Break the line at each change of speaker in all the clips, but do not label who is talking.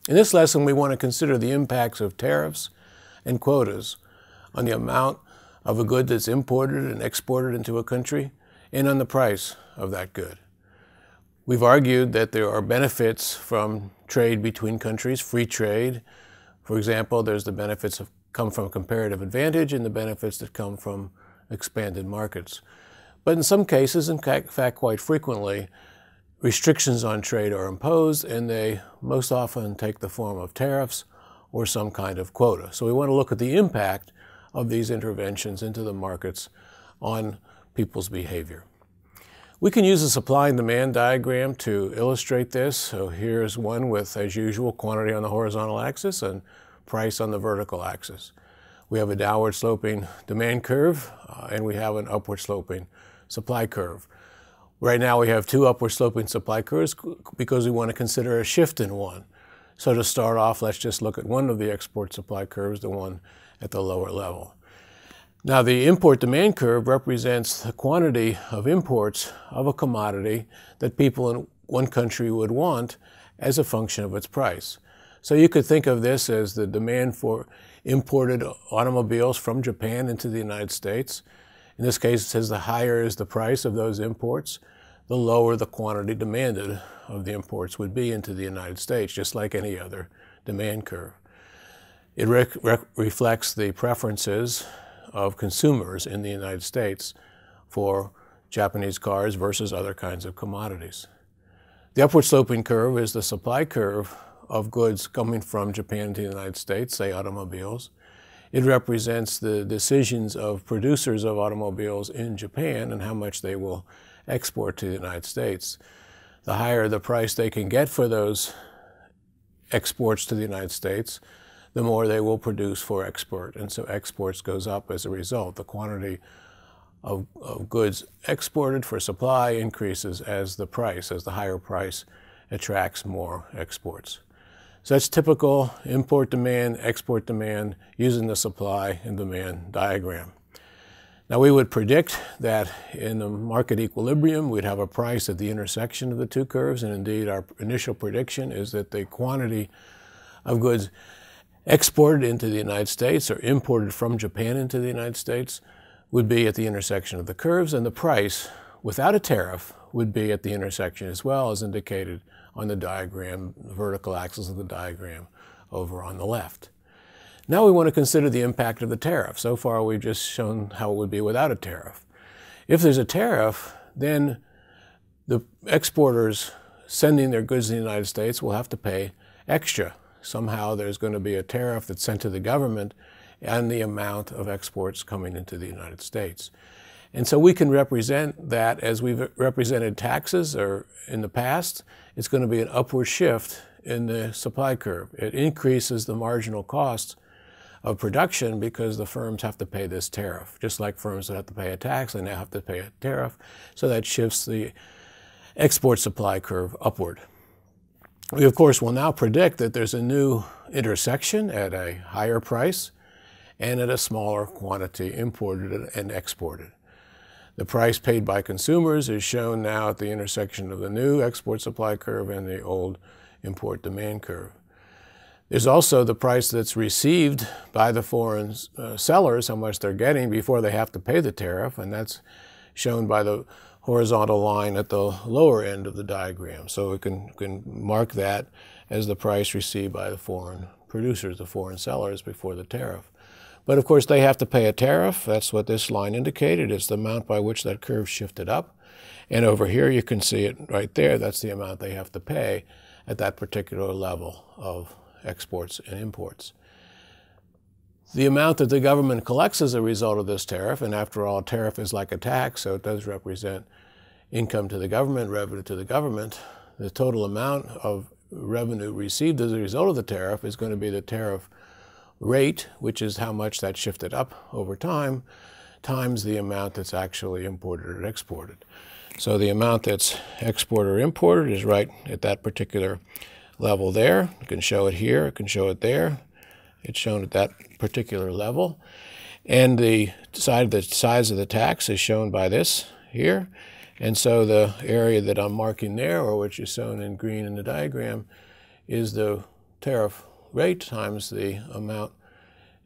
In this lesson, we want to consider the impacts of tariffs and quotas on the amount of a good that's imported and exported into a country and on the price of that good. We've argued that there are benefits from trade between countries, free trade. For example, there's the benefits that come from comparative advantage and the benefits that come from expanded markets. But in some cases, in fact quite frequently, restrictions on trade are imposed, and they most often take the form of tariffs or some kind of quota. So we want to look at the impact of these interventions into the markets on people's behavior. We can use a supply and demand diagram to illustrate this. So here's one with, as usual, quantity on the horizontal axis and price on the vertical axis. We have a downward sloping demand curve, and we have an upward sloping supply curve. Right now we have two upward sloping supply curves because we want to consider a shift in one. So to start off, let's just look at one of the export supply curves, the one at the lower level. Now the import demand curve represents the quantity of imports of a commodity that people in one country would want as a function of its price. So you could think of this as the demand for imported automobiles from Japan into the United States. In this case, it says the higher is the price of those imports, the lower the quantity demanded of the imports would be into the United States, just like any other demand curve. It reflects the preferences of consumers in the United States for Japanese cars versus other kinds of commodities. The upward sloping curve is the supply curve of goods coming from Japan to the United States, say automobiles. It represents the decisions of producers of automobiles in Japan and how much they will export to the United States. The higher the price they can get for those exports to the United States, the more they will produce for export. And so exports goes up as a result. The quantity of goods exported for supply increases as the higher price attracts more exports. So that's typical import demand, export demand using the supply and demand diagram. Now we would predict that in the market equilibrium we'd have a price at the intersection of the two curves, and indeed our initial prediction is that the quantity of goods exported into the United States or imported from Japan into the United States would be at the intersection of the curves, and the price without a tariff would be at the intersection as well, as indicated on the diagram, the vertical axis of the diagram over on the left. Now we want to consider the impact of the tariff. So far we've just shown how it would be without a tariff. If there's a tariff, then the exporters sending their goods to the United States will have to pay extra. Somehow there's going to be a tariff that's sent to the government and the amount of exports coming into the United States. And so we can represent that as we've represented taxes or in the past. It's going to be an upward shift in the supply curve. It increases the marginal cost of production because the firms have to pay this tariff. Just like firms that have to pay a tax, they now have to pay a tariff. So that shifts the export supply curve upward. We, of course, will now predict that there's a new intersection at a higher price and at a smaller quantity imported and exported. The price paid by consumers is shown now at the intersection of the new export supply curve and the old import demand curve. There's also the price that's received by the foreign sellers, how much they're getting before they have to pay the tariff, and that's shown by the horizontal line at the lower end of the diagram. So we can mark that as the price received by the foreign producers, the foreign sellers, before the tariff. But of course they have to pay a tariff. That's what this line indicated. It's the amount by which that curve shifted up. And over here you can see it right there. That's the amount they have to pay at that particular level of exports and imports. The amount that the government collects as a result of this tariff, and after all, a tariff is like a tax, so it does represent income to the government, revenue to the government. The total amount of revenue received as a result of the tariff is going to be the tariff rate, which is how much that shifted up over time, times the amount that's actually imported or exported. So the amount that's exported or imported is right at that particular level there. You can show it here, you can show it there. It's shown at that particular level. And the size of the tax is shown by this here. And so the area that I'm marking there, or which is shown in green in the diagram, is the tariff rate times the amount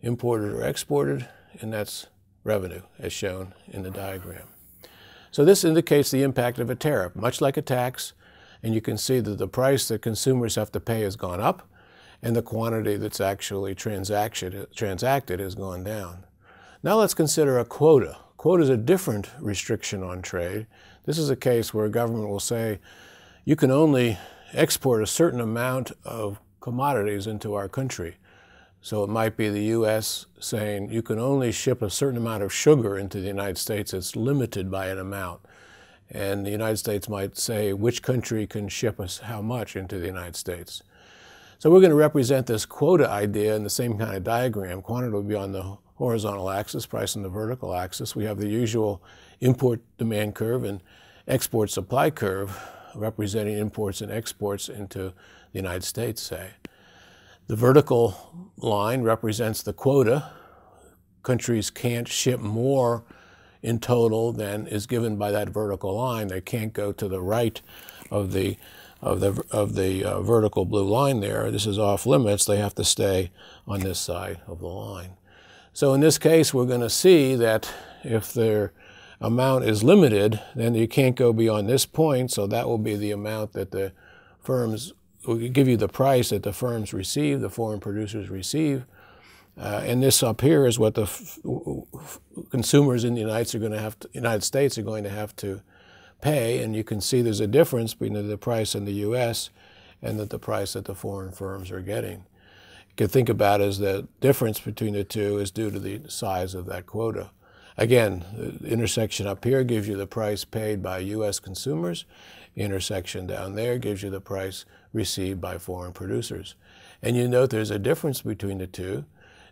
imported or exported, and that's revenue, as shown in the diagram. So this indicates the impact of a tariff, much like a tax, and you can see that the price that consumers have to pay has gone up, and the quantity that's actually transacted has gone down. Now let's consider a quota. Quota is a different restriction on trade. This is a case where a government will say, you can only export a certain amount of commodities into our country. So it might be the U.S. saying you can only ship a certain amount of sugar into the United States. It's limited by an amount. And the United States might say which country can ship us how much into the United States. So we're going to represent this quota idea in the same kind of diagram. Quantity will be on the horizontal axis, price on the vertical axis. We have the usual import demand curve and export supply curve representing imports and exports into the United States, say. The vertical line represents the quota. Countries can't ship more in total than is given by that vertical line. They can't go to the right of the vertical blue line there. This is off limits. They have to stay on this side of the line. So in this case, we're going to see that if their amount is limited, then you can't go beyond this point. So that will be the amount that the firms will give you, the price that the firms receive, the foreign producers receive. And this up here is what the consumers in the United States are going to have to pay. And you can see there's a difference between the price in the U.S. and the price that the foreign firms are getting. You can think about it as the difference between the two is due to the size of that quota. Again, the intersection up here gives you the price paid by U.S. consumers. The intersection down there gives you the price received by foreign producers. And you note there's a difference between the two.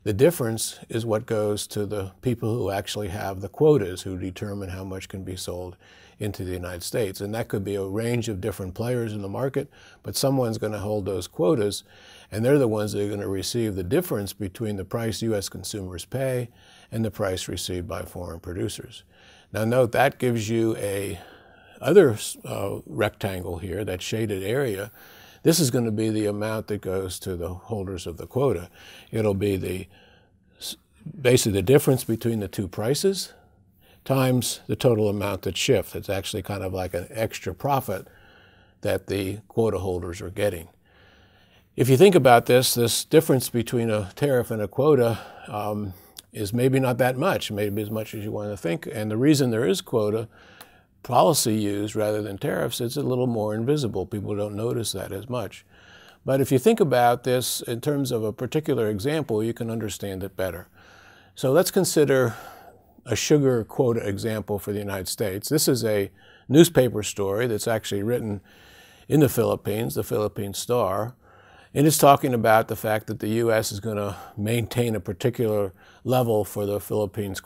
The difference is what goes to the people who actually have the quotas, who determine how much can be sold into the United States. And that could be a range of different players in the market, but someone's going to hold those quotas, and they're the ones that are going to receive the difference between the price U.S. consumers pay and the price received by foreign producers. Now note that gives you a other rectangle here, that shaded area. This is going to be the amount that goes to the holders of the quota. It'll be basically the difference between the two prices times the total amount that shifts. It's actually kind of like an extra profit that the quota holders are getting. If you think about this difference between a tariff and a quota is maybe not that much, maybe as much as you want to think. And the reason there is quota policy used rather than tariffs, it's a little more invisible. People don't notice that as much. But if you think about this in terms of a particular example, you can understand it better. So let's consider a sugar quota example for the United States. This is a newspaper story that's actually written in the Philippines Star, and it's talking about the fact that the U.S. is going to maintain a particular level for the Philippines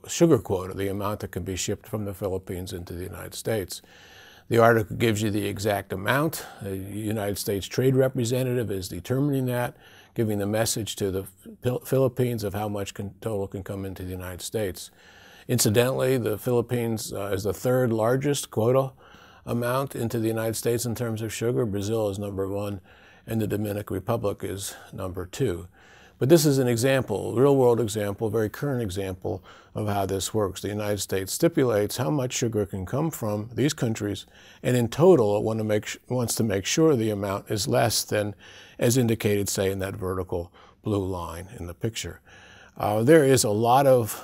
sugar quota, the amount that can be shipped from the Philippines into the United States. The article gives you the exact amount. The United States Trade Representative is determining that, giving the message to the Philippines of how much total can come into the United States. Incidentally, the Philippines is the third largest quota amount into the United States in terms of sugar. Brazil is #1, and the Dominican Republic is #2. But this is an example, a real-world example, a very current example of how this works. The United States stipulates how much sugar can come from these countries, and in total it wants to make sure the amount is less than as indicated, say, in that vertical blue line in the picture. There is a lot of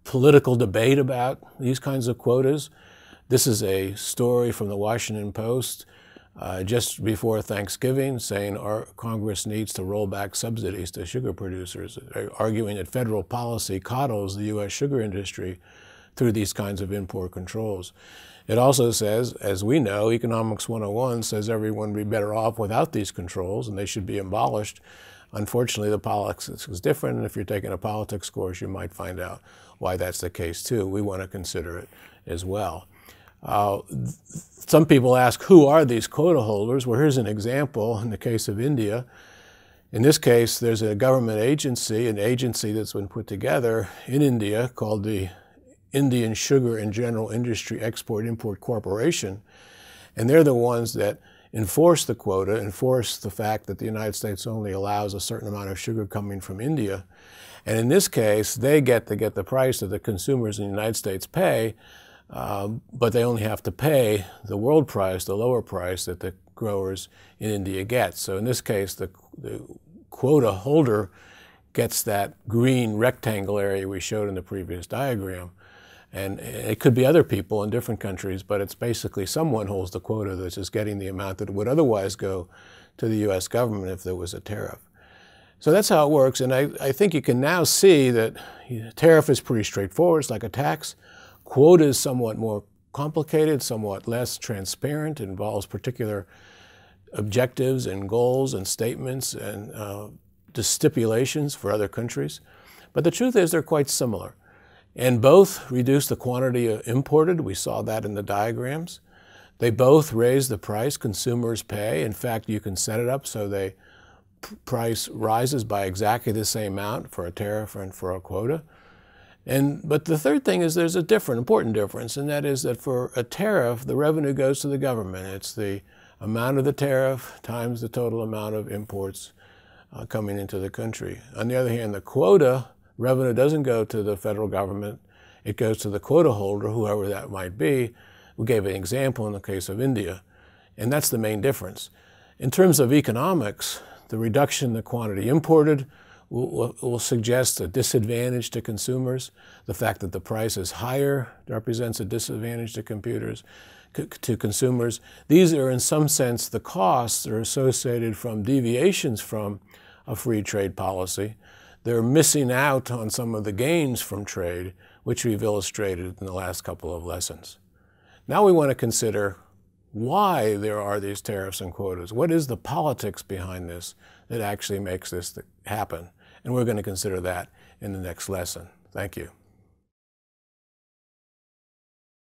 political debate about these kinds of quotas. This is a story from the Washington Post just before Thanksgiving, saying our Congress needs to roll back subsidies to sugar producers, arguing that federal policy coddles the U.S. sugar industry through these kinds of import controls. It also says, as we know, Economics 101 says everyone would be better off without these controls and they should be abolished. Unfortunately, the politics is different, and if you're taking a politics course, you might find out why that's the case too. We want to consider it as well. Some people ask, who are these quota holders? Well, here's an example in the case of India. In this case, there's a government agency, an agency that's been put together in India called the Indian Sugar and General Industry Export-Import Corporation. And they're the ones that enforce the quota, enforce the fact that the United States only allows a certain amount of sugar coming from India. And in this case, they get to get the price that the consumers in the United States pay, but they only have to pay the world price, the lower price that the growers in India get. So in this case, the quota holder gets that green rectangle area we showed in the previous diagram. And it could be other people in different countries, but it's basically someone holds the quota that's just getting the amount that would otherwise go to the U.S. government if there was a tariff. So that's how it works, and I think you can now see that tariff is pretty straightforward. It's like a tax. Quota is somewhat more complicated, somewhat less transparent, involves particular objectives and goals and statements and stipulations for other countries. But the truth is they're quite similar. And both reduce the quantity imported. We saw that in the diagrams. They both raise the price consumers pay. In fact, you can set it up so the price rises by exactly the same amount for a tariff and for a quota. But the third thing is there's a important difference, and that is that for a tariff, the revenue goes to the government. It's the amount of the tariff times the total amount of imports coming into the country. On the other hand, the quota revenue doesn't go to the federal government. It goes to the quota holder, whoever that might be. We gave an example in the case of India, and that's the main difference. In terms of economics, the reduction in the quantity imported will suggest a disadvantage to consumers. The fact that the price is higher represents a disadvantage to consumers. These are, in some sense, the costs that are associated from deviations from a free trade policy. They're missing out on some of the gains from trade, which we've illustrated in the last couple of lessons. Now we want to consider why there are these tariffs and quotas. What is the politics behind this that actually makes this happen? And we're going to consider that in the next lesson. Thank you.